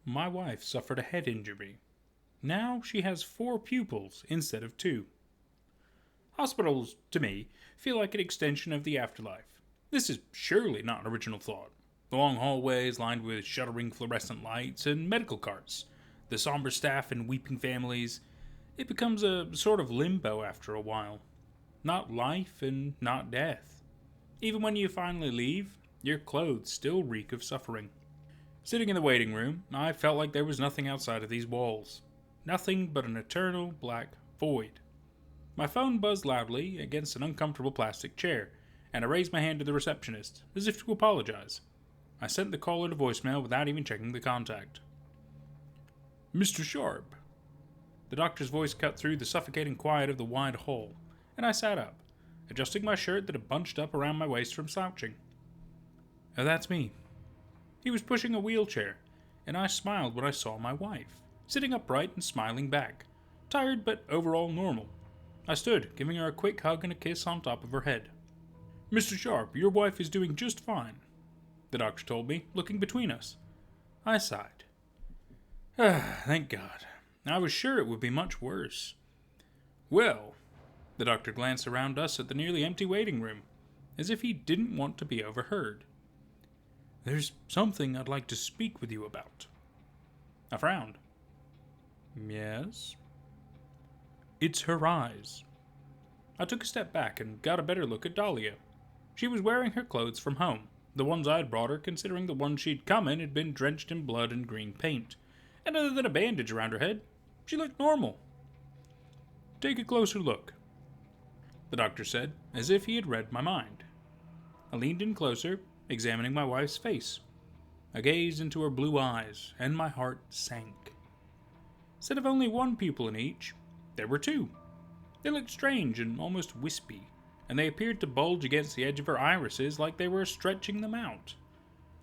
My wife suffered a head injury. Now she has 4 pupils instead of 2. Hospitals, to me, feel like an extension of the afterlife. This is surely not an original thought. The long hallways lined with shuddering fluorescent lights and medical carts, the somber staff and weeping families, it becomes a sort of limbo after a while. Not life and not death. Even when you finally leave, your clothes still reek of suffering. Sitting in the waiting room, I felt like there was nothing outside of these walls. Nothing but an eternal black void. My phone buzzed loudly against an uncomfortable plastic chair, and I raised my hand to the receptionist, as if to apologize. I sent the caller to voicemail without even checking the contact. "Mr. Sharp." The doctor's voice cut through the suffocating quiet of the wide hall, and I sat up, adjusting my shirt that had bunched up around my waist from slouching. "Oh, that's me." He was pushing a wheelchair, and I smiled when I saw my wife, sitting upright and smiling back, tired but overall normal. I stood, giving her a quick hug and a kiss on top of her head. "Mr. Sharp, your wife is doing just fine," the doctor told me, looking between us. I sighed. Thank God. I was sure it would be much worse. "Well," the doctor glanced around us at the nearly empty waiting room, as if he didn't want to be overheard. "There's something I'd like to speak with you about." I frowned. "Yes?" "It's her eyes." I took a step back and got a better look at Dahlia. She was wearing her clothes from home, the ones I'd brought her, considering the ones she'd come in had been drenched in blood and green paint, and other than a bandage around her head, she looked normal. "Take a closer look," the doctor said, as if he had read my mind. I leaned in closer, examining my wife's face. I gazed into her blue eyes, and my heart sank. Instead of only 1 pupil in each, there were 2. They looked strange and almost wispy, and they appeared to bulge against the edge of her irises like they were stretching them out.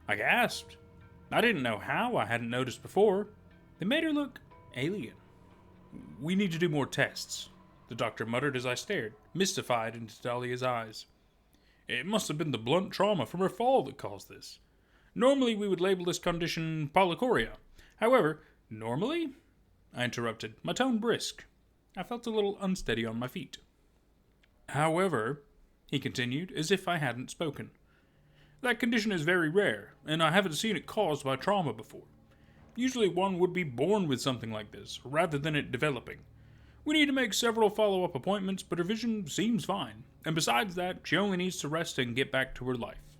I gasped. I didn't know how I hadn't noticed before. They made her look alien. "We need to do more tests," the doctor muttered as I stared, mystified, into Dahlia's eyes. "It must have been the blunt trauma from her fall that caused this. Normally we would label this condition Polycoria. However, normally?" I interrupted, my tone brisk. I felt a little unsteady on my feet. "However," he continued, as if I hadn't spoken, "that condition is very rare, and I haven't seen it caused by trauma before. Usually one would be born with something like this, rather than it developing. We need to make several follow-up appointments, but her vision seems fine, and besides that, she only needs to rest and get back to her life."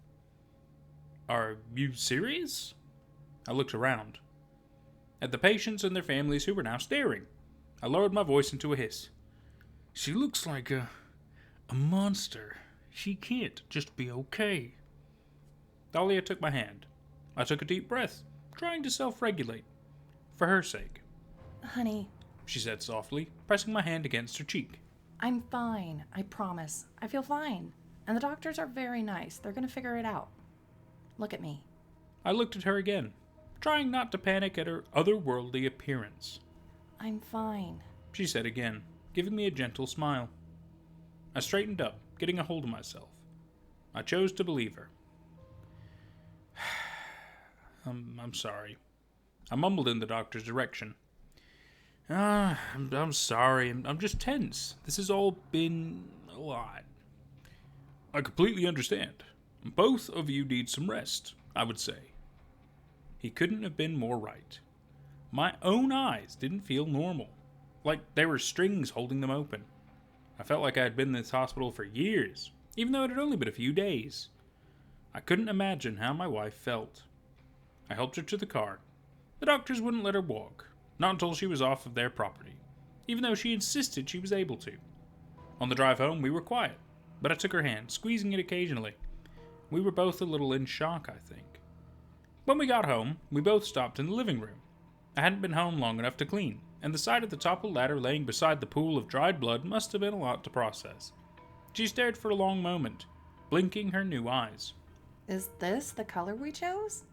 "Are you serious?" I looked around, at the patients and their families who were now staring. I lowered my voice into a hiss. "She looks like a monster. She can't just be okay." Dahlia took my hand. I took a deep breath, trying to self-regulate. For her sake. "Honey," she said softly, pressing my hand against her cheek. "I'm fine. I promise. I feel fine. And the doctors are very nice. They're going to figure it out. Look at me." I looked at her again, trying not to panic at her otherworldly appearance. "I'm fine," she said again, giving me a gentle smile. I straightened up, getting a hold of myself. I chose to believe her. I'm sorry. I mumbled in the doctor's direction. I'm sorry. I'm just tense. This has all been a lot." "I completely understand. Both of you need some rest, I would say." He couldn't have been more right. My own eyes didn't feel normal, like there were strings holding them open. I felt like I had been in this hospital for years, even though it had only been a few days. I couldn't imagine how my wife felt. I helped her to the car. The doctors wouldn't let her walk, not until she was off of their property, even though she insisted she was able to. On the drive home, we were quiet, but I took her hand, squeezing it occasionally. We were both a little in shock, I think. When we got home, we both stopped in the living room. I hadn't been home long enough to clean, and the sight of the toppled ladder laying beside the pool of dried blood must have been a lot to process. She stared for a long moment, blinking her new eyes. "Is this the color we chose?"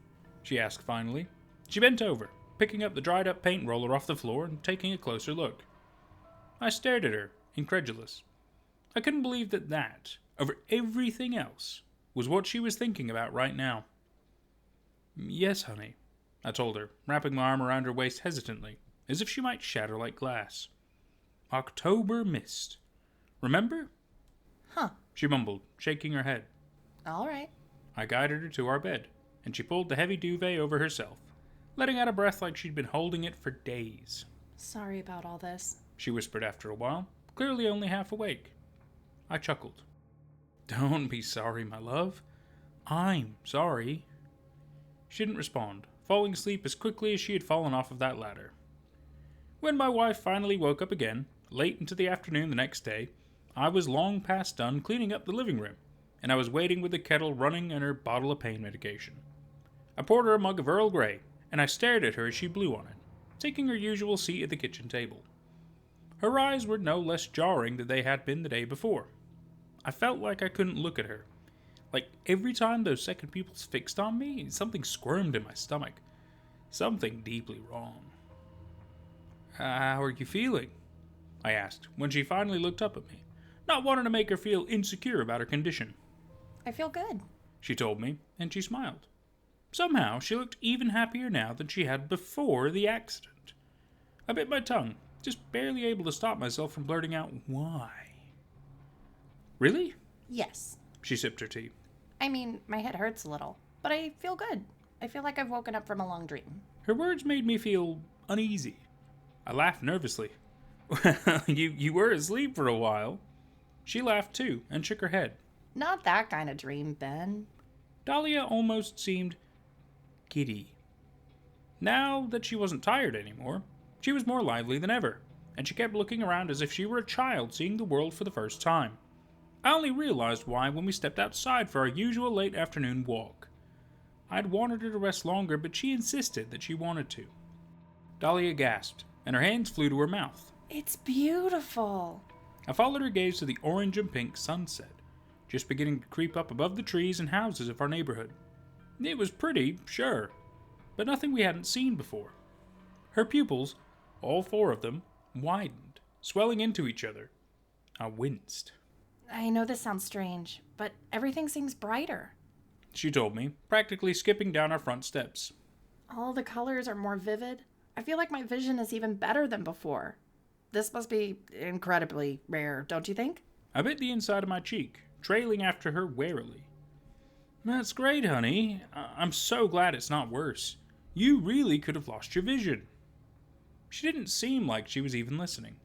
she asked finally. She bent over, picking up the dried-up paint roller off the floor and taking a closer look. I stared at her, incredulous. I couldn't believe that, over everything else, was what she was thinking about right now. "Yes, honey," I told her, wrapping my arm around her waist hesitantly, as if she might shatter like glass. October mist. Remember? Huh. She mumbled, shaking her head. All right. I guided her to our bed, and she pulled the heavy duvet over herself, letting out a breath like she'd been holding it for days. Sorry about all this. She whispered after a while, clearly only half awake. I chuckled. Don't be sorry, my love. I'm sorry. She didn't respond, falling asleep as quickly as she had fallen off of that ladder. When my wife finally woke up again, late into the afternoon the next day, I was long past done cleaning up the living room, and I was waiting with the kettle running and her bottle of pain medication. I poured her a mug of Earl Grey, and I stared at her as she blew on it, taking her usual seat at the kitchen table. Her eyes were no less jarring than they had been the day before. I felt like I couldn't look at her. Like every time those second pupils fixed on me, something squirmed in my stomach. Something deeply wrong. How are you feeling? I asked, when she finally looked up at me, not wanting to make her feel insecure about her condition. I feel good. She told me, and she smiled. Somehow, she looked even happier now than she had before the accident. I bit my tongue, just barely able to stop myself from blurting out, why? Really? Yes. She sipped her tea. I mean, my head hurts a little, but I feel good. I feel like I've woken up from a long dream. Her words made me feel uneasy. I laughed nervously. Well, you were asleep for a while. She laughed too, and shook her head. Not that kind of dream, Ben. Dahlia almost seemed giddy. Now that she wasn't tired anymore, she was more lively than ever, and she kept looking around as if she were a child seeing the world for the first time. I only realized why when we stepped outside for our usual late afternoon walk. I'd wanted her to rest longer, but she insisted that she wanted to. Dahlia gasped, and her hands flew to her mouth. It's beautiful. I followed her gaze to the orange and pink sunset, just beginning to creep up above the trees and houses of our neighborhood. It was pretty, sure, but nothing we hadn't seen before. Her pupils, all four of them, widened, swelling into each other. I winced. I know this sounds strange, but everything seems brighter. She told me, practically skipping down our front steps. All the colors are more vivid. I feel like my vision is even better than before. This must be incredibly rare, don't you think? I bit the inside of my cheek, trailing after her warily. That's great, honey. I'm so glad it's not worse. You really could have lost your vision. She didn't seem like she was even listening.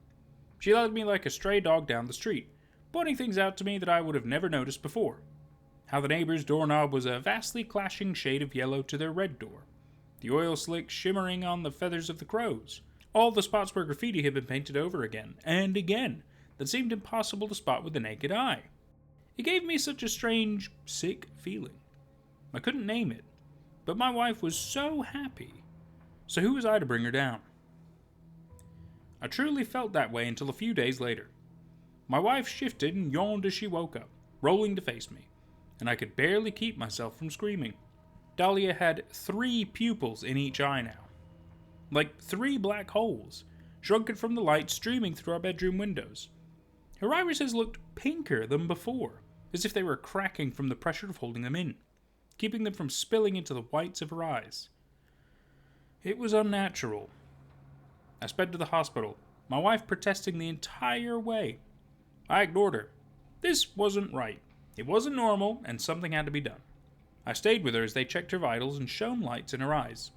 She led me like a stray dog down the street, pointing things out to me that I would have never noticed before. How the neighbor's doorknob was a vastly clashing shade of yellow to their red door, the oil slick shimmering on the feathers of the crows, all the spots where graffiti had been painted over again, and again, that seemed impossible to spot with the naked eye. It gave me such a strange, sick feeling. I couldn't name it, but my wife was so happy. So who was I to bring her down? I truly felt that way until a few days later. My wife shifted and yawned as she woke up, rolling to face me, and I could barely keep myself from screaming. Dahlia had 3 pupils in each eye now. Like 3 black holes, shrunken from the light streaming through our bedroom windows. Her irises looked pinker than before, as if they were cracking from the pressure of holding them in, keeping them from spilling into the whites of her eyes. It was unnatural. I sped to the hospital, my wife protesting the entire way. I ignored her. This wasn't right. It wasn't normal, and something had to be done. I stayed with her as they checked her vitals and shone lights in her eyes.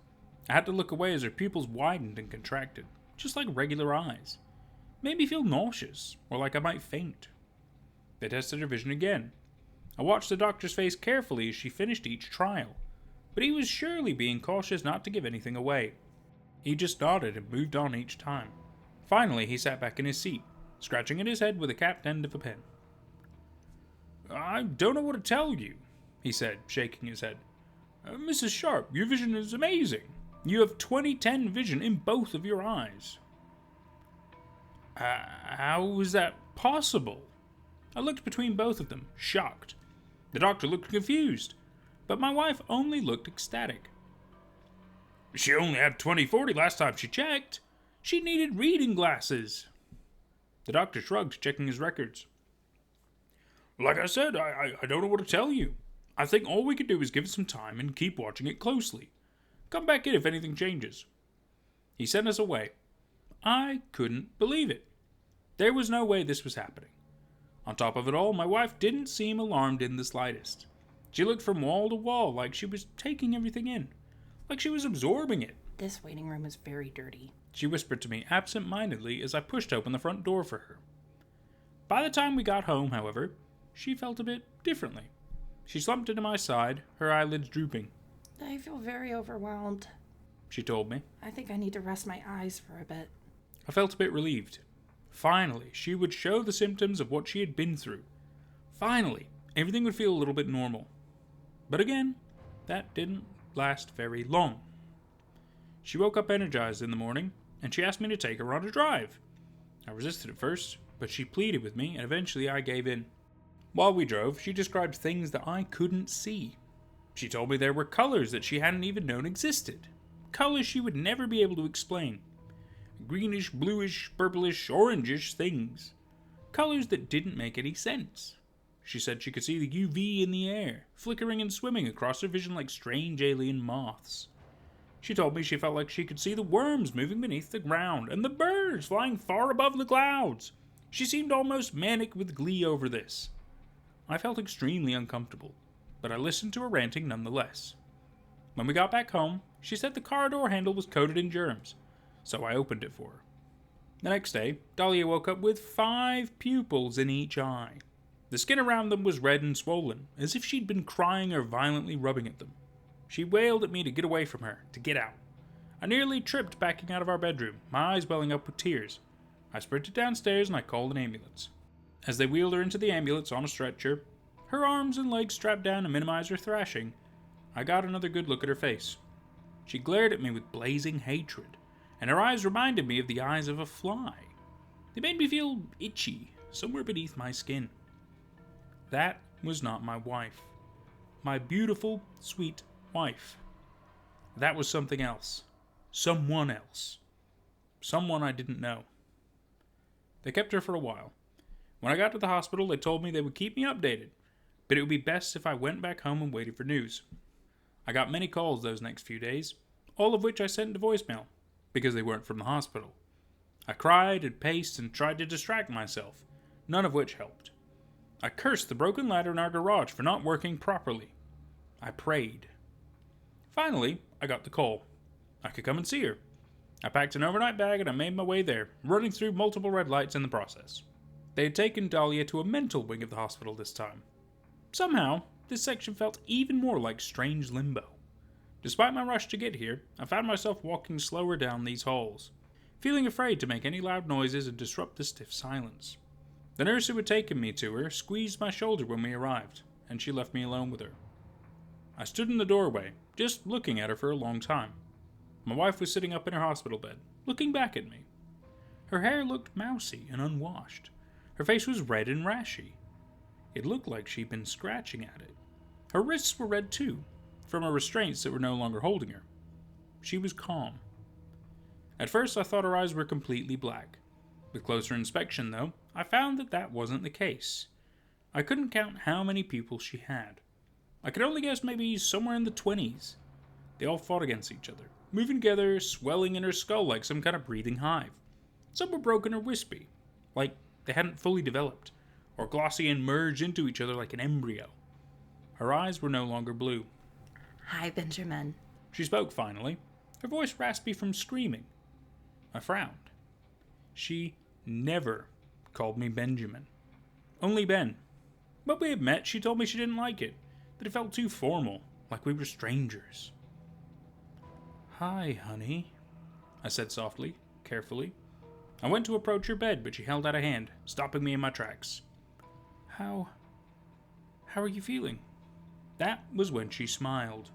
I had to look away as her pupils widened and contracted, just like regular eyes. Made me feel nauseous, or like I might faint. They tested her vision again. I watched the doctor's face carefully as she finished each trial, but he was surely being cautious not to give anything away. He just nodded and moved on each time. Finally, he sat back in his seat, scratching at his head with the capped end of a pen. I don't know what to tell you, he said, shaking his head. Mrs. Sharp, your vision is amazing. You have 20/10 vision in both of your eyes. How is that possible? I looked between both of them, shocked. The doctor looked confused, but my wife only looked ecstatic. She only had 20/40 last time she checked. She needed reading glasses. The doctor shrugged, checking his records. Like I said, I don't know what to tell you. I think all we could do is give it some time and keep watching it closely. Come back in if anything changes. He sent us away. I couldn't believe it. There was no way this was happening. On top of it all, my wife didn't seem alarmed in the slightest. She looked from wall to wall like she was taking everything in, like she was absorbing it. This waiting room is very dirty, she whispered to me absent-mindedly as I pushed open the front door for her. By the time we got home, however, she felt a bit differently. She slumped into my side, her eyelids drooping. I feel very overwhelmed, she told me. I think I need to rest my eyes for a bit. I felt a bit relieved. Finally, she would show the symptoms of what she had been through. Finally, everything would feel a little bit normal. But again, that didn't last very long. She woke up energized in the morning, and she asked me to take her on a drive. I resisted at first, but she pleaded with me, and eventually I gave in. While we drove, she described things that I couldn't see. She told me there were colors that she hadn't even known existed. Colors she would never be able to explain. Greenish, bluish, purplish, orangish things. Colors that didn't make any sense. She said she could see the UV in the air, flickering and swimming across her vision like strange alien moths. She told me she felt like she could see the worms moving beneath the ground, and the birds flying far above the clouds. She seemed almost manic with glee over this. I felt extremely uncomfortable, but I listened to her ranting nonetheless. When we got back home, she said the car door handle was coated in germs, so I opened it for her. The next day, Dahlia woke up with 5 pupils in each eye. The skin around them was red and swollen, as if she'd been crying or violently rubbing at them. She wailed at me to get away from her, to get out. I nearly tripped backing out of our bedroom, my eyes welling up with tears. I sprinted downstairs and I called an ambulance. As they wheeled her into the ambulance on a stretcher, her arms and legs strapped down to minimize her thrashing, I got another good look at her face. She glared at me with blazing hatred, and her eyes reminded me of the eyes of a fly. They made me feel itchy, somewhere beneath my skin. That was not my wife. My beautiful, sweet wife. That was something else. Someone else. Someone I didn't know. They kept her for a while. When I got to the hospital, they told me they would keep me updated, but it would be best if I went back home and waited for news. I got many calls those next few days, all of which I sent to voicemail, because they weren't from the hospital. I cried and paced and tried to distract myself, none of which helped. I cursed the broken ladder in our garage for not working properly. I prayed. Finally, I got the call. I could come and see her. I packed an overnight bag and I made my way there, running through multiple red lights in the process. They had taken Dahlia to a mental wing of the hospital this time. Somehow, this section felt even more like strange limbo. Despite my rush to get here, I found myself walking slower down these halls, feeling afraid to make any loud noises and disrupt the stiff silence. The nurse who had taken me to her squeezed my shoulder when we arrived, and she left me alone with her. I stood in the doorway, just looking at her for a long time. My wife was sitting up in her hospital bed, looking back at me. Her hair looked mousy and unwashed. Her face was red and rashy. It looked like she'd been scratching at it. Her wrists were red too, from her restraints that were no longer holding her. She was calm. At first I thought her eyes were completely black. With closer inspection, though, I found that that wasn't the case. I couldn't count how many pupils she had. I could only guess maybe somewhere in the 20s. They all fought against each other, moving together, swelling in her skull like some kind of breathing hive. Some were broken or wispy, like they hadn't fully developed, or glossy and merged into each other like an embryo. Her eyes were no longer blue. Hi, Benjamin. She spoke finally, her voice raspy from screaming. I frowned. She never called me Benjamin. Only Ben. When we had met, she told me she didn't like it, that it felt too formal, like we were strangers. Hi, honey, I said softly, carefully. I went to approach her bed, but she held out a hand, stopping me in my tracks. How are you feeling? That was when she smiled.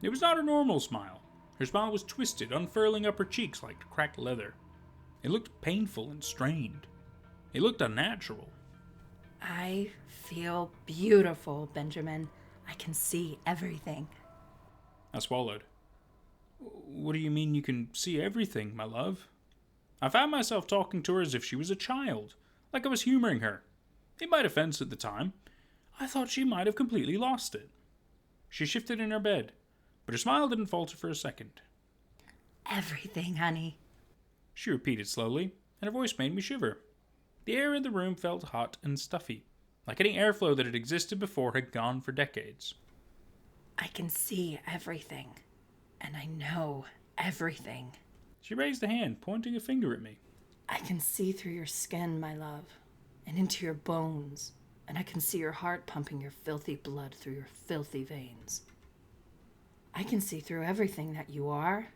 It was not her normal smile. Her smile was twisted, unfurling up her cheeks like cracked leather. It looked painful and strained. It looked unnatural. I feel beautiful, Benjamin. I can see everything. I swallowed. What do you mean you can see everything, my love? I found myself talking to her as if she was a child, like I was humoring her. In my defense at the time, I thought she might have completely lost it. She shifted in her bed, but her smile didn't falter for a second. Everything, honey. She repeated slowly, and her voice made me shiver. The air in the room felt hot and stuffy, like any airflow that had existed before had gone for decades. I can see everything, and I know everything. She raised a hand, pointing a finger at me. I can see through your skin, my love, and into your bones, and I can see your heart pumping your filthy blood through your filthy veins. I can see through everything that you are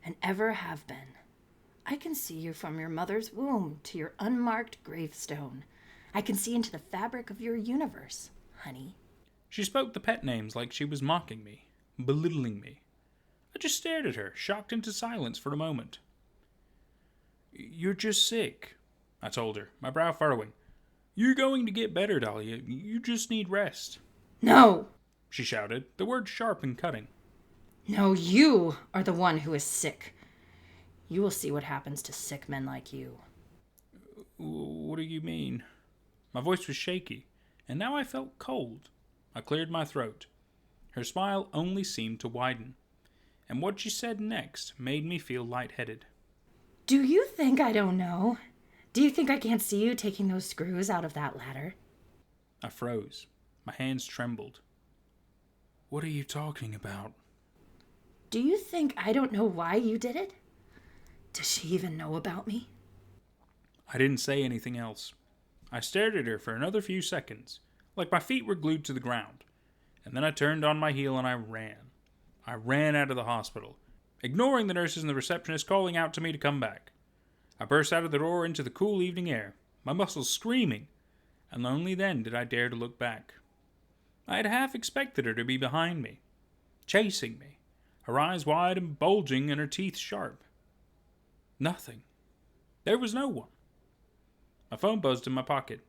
and ever have been. I can see you from your mother's womb to your unmarked gravestone. I can see into the fabric of your universe, honey. She spoke the pet names like she was mocking me, belittling me. I just stared at her, shocked into silence for a moment. "You're just sick," I told her, my brow furrowing. "You're going to get better, Dahlia. You just need rest." No! She shouted, the words sharp and cutting. No, you are the one who is sick. You will see what happens to sick men like you. What do you mean? My voice was shaky, and now I felt cold. I cleared my throat. Her smile only seemed to widen, and what she said next made me feel lightheaded. Do you think I don't know? Do you think I can't see you taking those screws out of that ladder? I froze. My hands trembled. What are you talking about? Do you think I don't know why you did it? Does she even know about me? I didn't say anything else. I stared at her for another few seconds, like my feet were glued to the ground, and then I turned on my heel and I ran. I ran out of the hospital, ignoring the nurses and the receptionist calling out to me to come back. I burst out of the door into the cool evening air, my muscles screaming, and only then did I dare to look back. I had half expected her to be behind me, chasing me, her eyes wide and bulging and her teeth sharp. Nothing. There was no one. My phone buzzed in my pocket.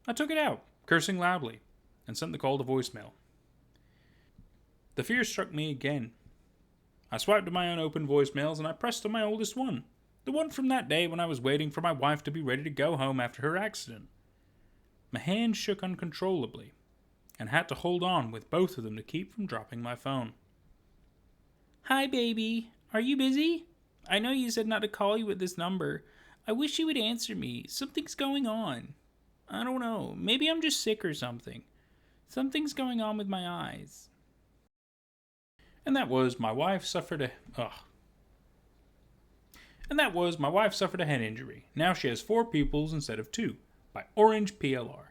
I took it out, cursing loudly, and sent the call to voicemail. The fear struck me again. I swiped to my unopened voicemails and I pressed on my oldest one, the one from that day when I was waiting for my wife to be ready to go home after her accident. My hand shook uncontrollably, and had to hold on with both of them to keep from dropping my phone. "Hi, baby. Are you busy? I know you said not to call you at this number. I wish you would answer me. Something's going on. I don't know. Maybe I'm just sick or something. Something's going on with my eyes." And that was my wife suffered a head injury. Now she has 4 pupils instead of 2, by orangeplr.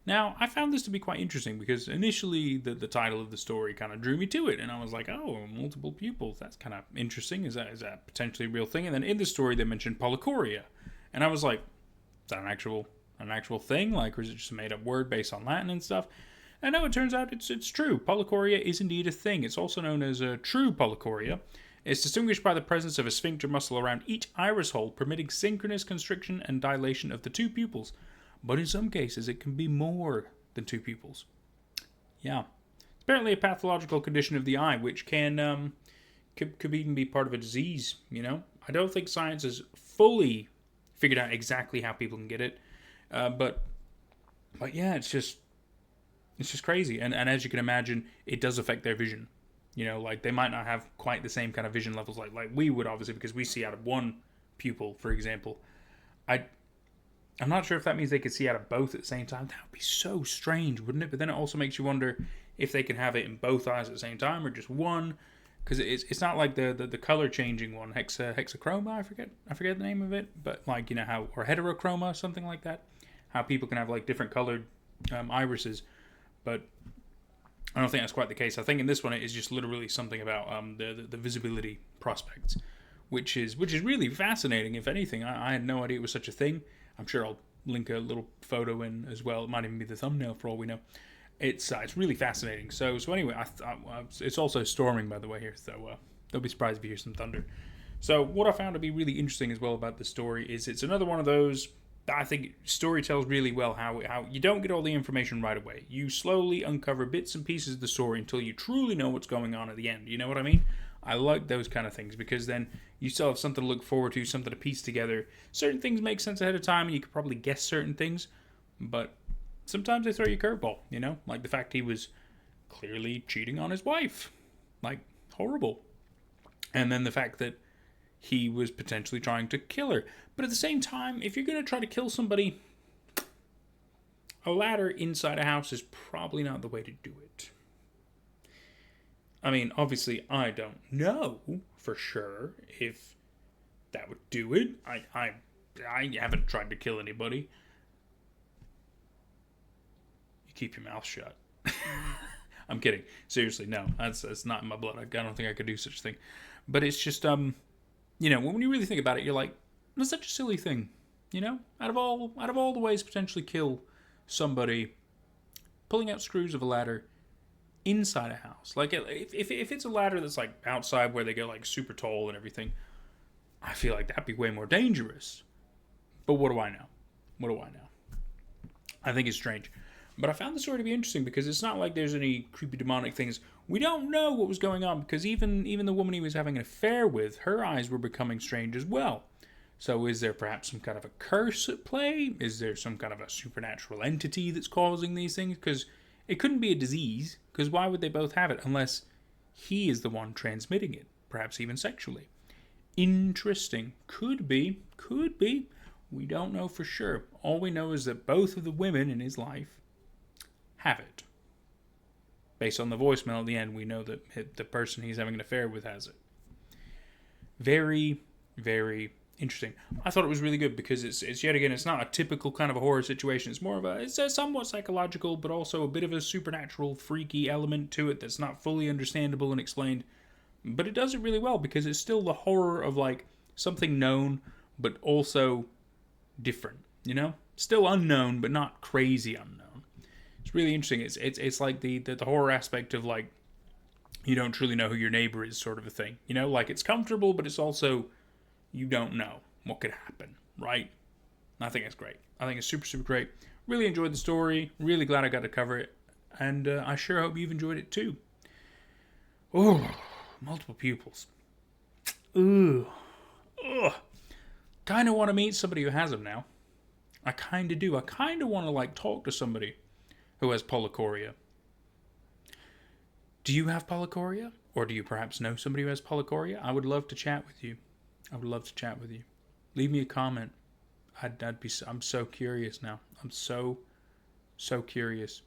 Now, I found this to be quite interesting because initially the title of the story kind of drew me to it, and I was like, oh, multiple pupils, that's kind of interesting. Is that potentially a real thing? And then in the story they mentioned Polycoria, and I was like, is that an actual thing? Like, or is it just a made up word based on Latin and stuff? And no, it turns out it's true. Polycoria is indeed a thing. It's also known as a true polycoria. It's distinguished by the presence of a sphincter muscle around each iris hole, permitting synchronous constriction and dilation of the 2 pupils. But in some cases, it can be more than 2 pupils. Yeah. It's apparently a pathological condition of the eye, which can could even be part of a disease, you know? I don't think science has fully figured out exactly how people can get it. But yeah, it's just crazy. And as you can imagine, it does affect their vision. You know, like they might not have quite the same kind of vision levels like we would, obviously, because we see out of 1 pupil, for example. I'm not sure if that means they could see out of both at the same time. That would be so strange, wouldn't it? But then it also makes you wonder if they can have it in both eyes at the same time or just one. Because it's not like the color changing one, hexachroma, I forget the name of it. But like, you know, how, or heterochroma, something like that. How people can have like different colored irises. But I don't think that's quite the case. I think in this one it is just literally something about the visibility prospects, which is really fascinating. If anything, I had no idea it was such a thing. I'm sure I'll link a little photo in as well. It might even be the thumbnail for all we know. It's really fascinating. So anyway, it's also storming, by the way, here. So don't be surprised if you hear some thunder. So what I found to be really interesting as well about this story is it's another one of those that I think story tells really well how you don't get all the information right away. You slowly uncover bits and pieces of the story until you truly know what's going on at the end. You know what I mean? I like those kind of things because then you still have something to look forward to, something to piece together. Certain things make sense ahead of time and you could probably guess certain things, but sometimes they throw you a curveball, you know? Like the fact he was clearly cheating on his wife. Like, horrible. And then the fact that he was potentially trying to kill her. But at the same time, if you're going to try to kill somebody, a ladder inside a house is probably not the way to do it. I mean, obviously, I don't know for sure if that would do it. I haven't tried to kill anybody. You keep your mouth shut. I'm kidding. Seriously, no. That's not in my blood. I don't think I could do such a thing. But it's just, when you really think about it, you're like, that's such a silly thing. Out of all the ways to potentially kill somebody, pulling out screws of a ladder inside a house. Like, if it's a ladder that's, like, outside where they go, like, super tall and everything, I feel like that'd be way more dangerous. But what do I know? I think it's strange. But I found the story to be interesting because it's not like there's any creepy demonic things. We don't know what was going on because even the woman he was having an affair with, her eyes were becoming strange as well. So is there perhaps some kind of a curse at play? Is there some kind of a supernatural entity that's causing these things? Because it couldn't be a disease, because why would they both have it unless he is the one transmitting it, perhaps even sexually? Interesting. Could be. We don't know for sure. All we know is that both of the women in his life have it. Based on the voicemail at the end, we know that the person he's having an affair with has it. Very, very interesting. I thought it was really good because it's yet again, it's not a typical kind of a horror situation. It's more of it's a somewhat psychological, but also a bit of a supernatural, freaky element to it that's not fully understandable and explained. But it does it really well because it's still the horror of like something known, but also different. Still unknown, but not crazy unknown. It's really interesting. It's like the horror aspect of like you don't truly know who your neighbor is, sort of a thing. Like it's comfortable, but it's also you don't know what could happen, right? I think it's great. I think it's super, super great. Really enjoyed the story. Really glad I got to cover it. And I sure hope you've enjoyed it too. Oh, multiple pupils. Ugh. Kind of want to meet somebody who has them now. I kind of do. I kind of want to like talk to somebody who has Polycoria. Do you have Polycoria? Or do you perhaps know somebody who has Polycoria? I would love to chat with you. Leave me a comment. I'm so curious now. I'm so curious.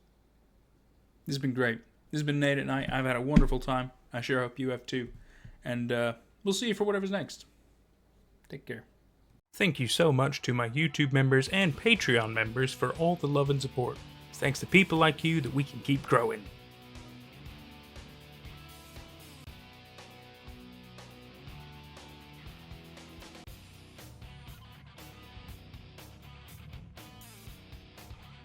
This has been great. This has been Nate at Night. I've had a wonderful time. I sure hope you have too. And we'll see you for whatever's next. Take care. Thank you so much to my YouTube members and Patreon members for all the love and support. It's thanks to people like you that we can keep growing.